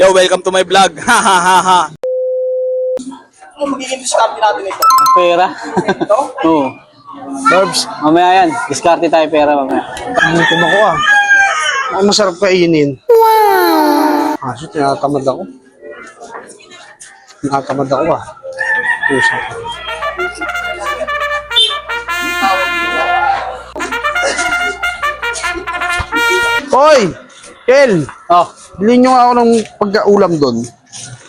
Yo, welcome to my vlog. Ha ha ha ha. Ano magiging discard natin ito? Pera. Ito? Oo. Barbs, Mamaya yan. Diskarte tayo pera mamaya. ano ko ako ah. Ang masarap kainin. Wow! Kaso tinatamad ako. Tinatamad ako ah. Pusa ko. Hoy! Kel! Oh, Bilhin nyo nga ako ng pagka-ulam doon.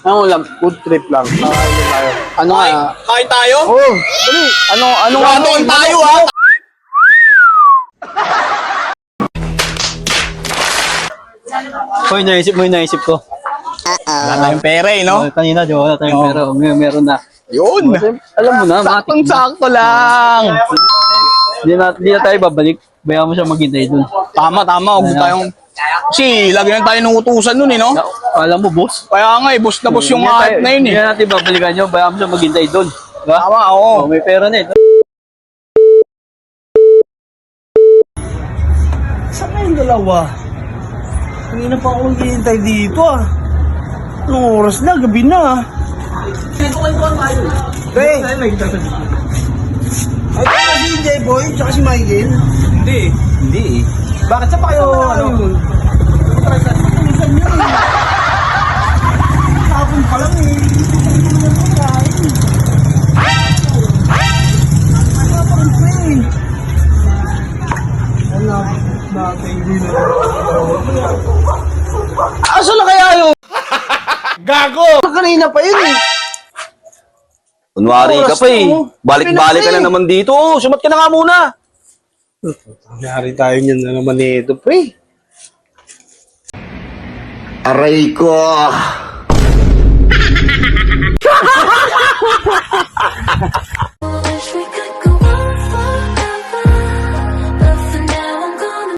anong ulam? Food trip lang. Kakain tayo. Ano nga? Kain tayo? Oo! Dali! Ano nga? Tuwan tayo ha. Hoy, naisip mo yung naisip ko. Wala tayong pera eh, no? Kanina, di ba? Wala tayong pera. Ngayon, meron na. Yun. Alam mo na, matik. Sakto lang. Hindi na tayo babalik. Bayaan mo siya maghintay dun. Tama. Huwag tayong... Kasi, lagi na tayo nung utusan nun eh, no? Alam mo, boss? Kaya nga eh, boss na boss yung mga na yun eh. Hindi na natin babalikan yun. Bayaan mo siya maghintay dun. Diba? Tama, oo. Oh, may pera na eh. Saan kayong dalawa? Kanina pa ako naghihintay dito ah. Anong oras na? Gabi na ah. Hey! Ay, si J-Boy, tsaka si Michael. Hindi. Bakit sa pa kayo, ano? Minsan yun eh. Hapon pa lang eh. Ano pa rin pa eh. Wala, natin hindi na. Asa na kaya yun? Gago! Kanina pa yun eh. Kunwari ka pa eh. Balik-balik ka na naman dito. Oh, sumat ka na nga muna. Nangyari tayo niyan na naman ito, pre. Aray ko.